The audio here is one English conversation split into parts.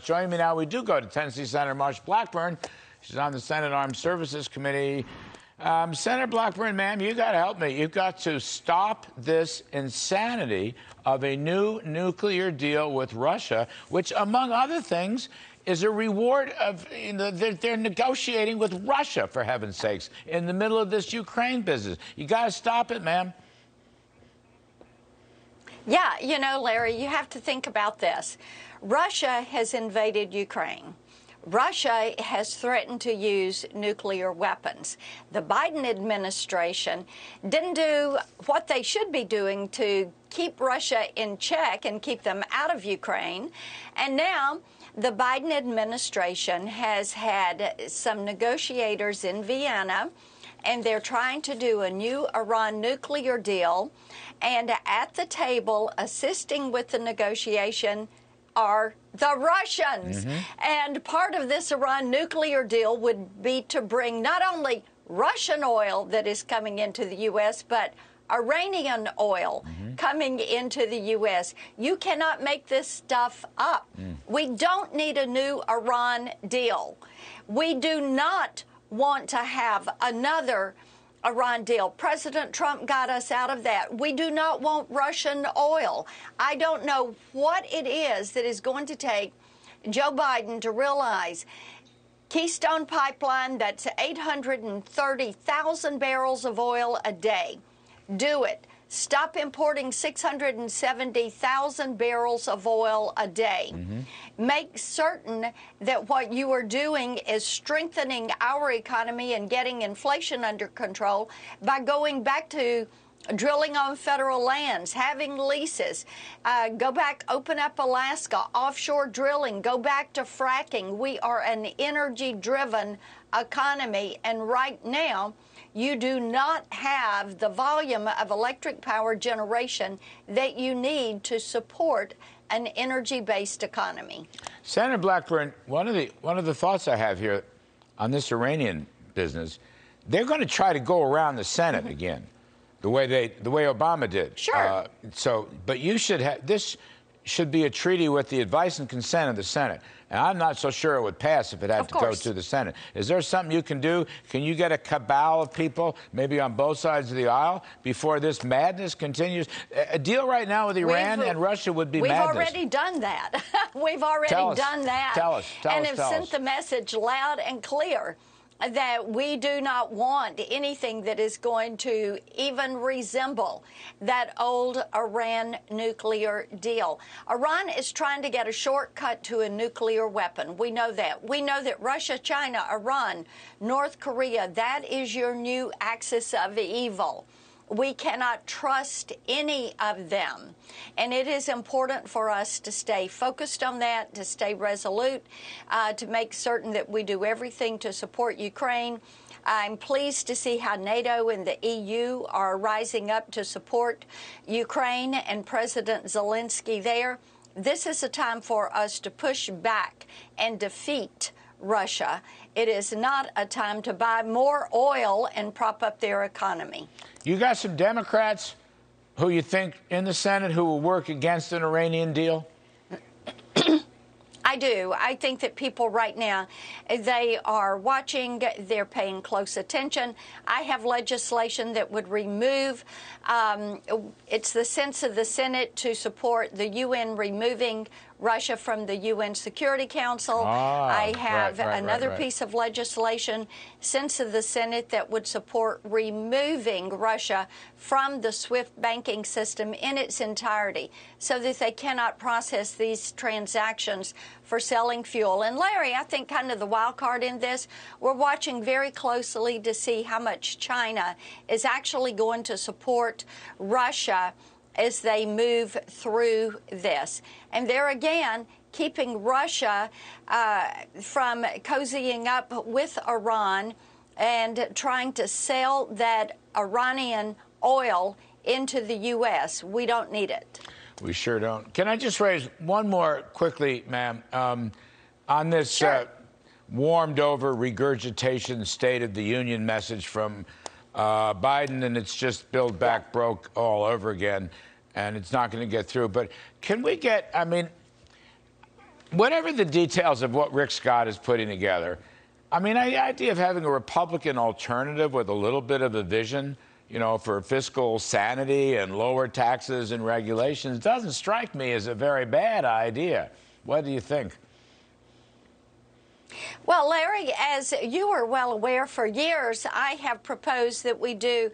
Joining me now, we do go to Tennessee Senator Marsha Blackburn. She's on the Senate Armed Services Committee. Senator Blackburn, ma'am, you got to help me. You've got to stop this insanity of a new nuclear deal with Russia, which, among other things, is a reward of, they're negotiating with Russia, for heaven's sakes, in the middle of this Ukraine business. You got to stop it, ma'am. Yeah, you know, Larry, you have to think about this. Russia has invaded Ukraine. Russia has threatened to use nuclear weapons. The Biden administration didn't do what they should be doing to keep Russia in check and keep them out of Ukraine. And now the Biden administration has had some negotiators in Vienna, and they're trying to do a new Iran nuclear deal. And at the table, assisting with the negotiation, are the Russians. And part of this Iran nuclear deal would be to bring not only Russian oil that is coming into the U.S., but Iranian oil coming into the U.S. You cannot make this stuff up. We don't need a new Iran deal. We do not want to have another Iran deal. President Trump got us out of that. We do not want Russian oil. I don't know what it is that is going to take Joe Biden to realize Keystone Pipeline, that's 830,000 barrels of oil a day. Do it. Stop importing 670,000 barrels of oil a day. Make certain that what you are doing is strengthening our economy and getting inflation under control by going back to drilling on federal lands, having leases. Go back, open up Alaska, offshore drilling, go back to fracking. We are an energy-driven economy, and right now, you do not have the volume of electric power generation that you need to support an energy-based economy. Senator Blackburn, one of the thoughts I have here on this Iranian business, they're going to try to go around the Senate again, the way Obama did. Sure. But you should have this. Should be a treaty with the advice and consent of the Senate. And I'm not so sure it would pass if it had to go to the Senate. Is there something you can do? Can you get a cabal of people, maybe on both sides of the aisle, before this madness continues? A deal right now with Iran and Russia would be madness. We've already done that. We've already done that. Tell us. And have sent the message loud and clear that we do not want anything that is going to even resemble that old Iran nuclear deal. Iran is trying to get a shortcut to a nuclear weapon. We know that. We know that Russia, China, Iran, North Korea, that is your new axis of evil. We cannot trust any of them. And it is important for us to stay focused on that, to stay resolute, to make certain that we do everything to support Ukraine. I'm pleased to see how NATO and the EU are rising up to support Ukraine and President Zelensky there. This is a time for us to push back and defeat Russia. It is not a time to buy more oil and prop up their economy. You got some Democrats who you think in the Senate who will work against an Iranian deal? I do. I think that people right now, they are watching, they're paying close attention. I have legislation that would remove, it's the sense of the Senate to support the UN removing Russia from the UN Security Council. I have another piece of legislation, sense of the Senate, that would support removing Russia from the SWIFT banking system in its entirety so that they cannot process these transactions for selling fuel. And Larry, I think kind of the wild card in this, we're watching very closely to see how much China is actually going to support Russia as they move through this. And there again, keeping Russia from cozying up with Iran and trying to sell that Iranian oil into the U.S. We don't need it. We sure don't. Can I just raise one more quickly, ma'am, on this warmed over regurgitation State of the Union message from Biden, and it's just Build Back broke all over again, and it's not going to get through. But can we get, I mean, whatever the details of what Rick Scott is putting together, I mean, the idea of having a Republican alternative with a little bit of a vision, you know, for fiscal sanity and lower taxes and regulations doesn't strike me as a very bad idea. What do you think? Well, Larry, as you are well aware, for years I have proposed that we do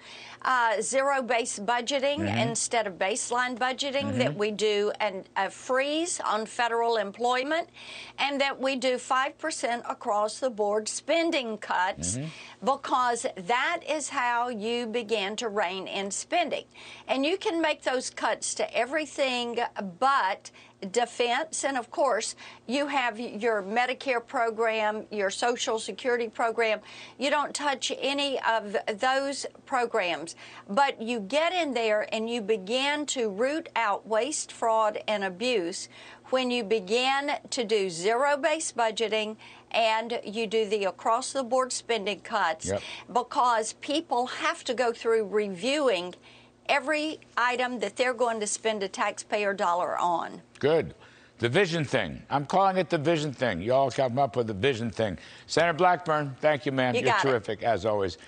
zero-based budgeting instead of baseline budgeting, that we do a freeze on federal employment, and that we do 5% across-the-board spending cuts, because that is how you begin to rein in spending. And you can make those cuts to everything but defense, and of course you have your Medicare program, your Social Security program. You don't touch any of those programs, but you get in there and you begin to root out waste, fraud, and abuse when you begin to do zero-based budgeting and you do the across-the-board spending cuts, because people have to go through reviewing every item that they're going to spend a taxpayer dollar on. Good. The vision thing. I'm calling it the vision thing. You all come up with the vision thing. Senator Blackburn, thank you, ma'am. You're terrific, as always.